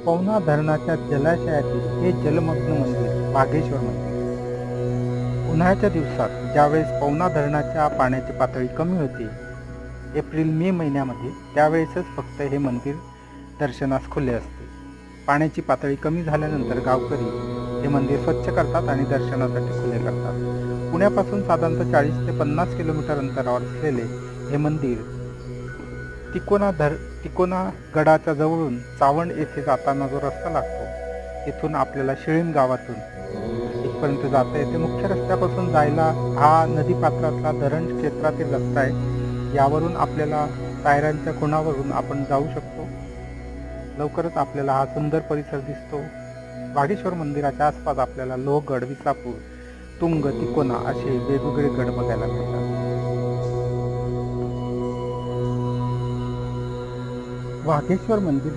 पवना धरणाच्या जलाशयातील हे जलमग्न मंदिर वाघेश्वर मंदिर. उन्हाळ्याच्या दिवसात ज्यावेळेस पवना धरणाच्या पाण्याची पातळी कमी होते, एप्रिल मे महिन्यामध्ये, त्यावेळेसच फक्त हे मंदिर दर्शनास खुले असते. पाण्याची पातळी कमी झाल्यानंतर गावकरी हे मंदिर स्वच्छ करतात आणि दर्शनासाठी खुले करतात. पुण्यापासून साधारणतः 40 ते 50 किलोमीटर अंतरावर असलेले हे मंदिर तिकोना गडाच्या जवळून चावंड येथे जाताना जो रस्ता लागतो, तिथून आपल्याला शिळीम गावातून इथपर्यंत जाता येते. मुख्य रस्त्यापासून जायला हा नदीपात्रातला धरण क्षेत्रातील रस्ता आहे. यावरून आपल्याला पायऱ्यांच्या खुणावरून आपण जाऊ शकतो. लवकरच आपल्याला हा सुंदर परिसर दिसतो. वाघेश्वर मंदिराच्या आसपास आपल्याला लोहगड, विसापूर, तुंग, तिकोना असे वेगवेगळे गड बघायला मिळतात. वाघेश्वर मंदिर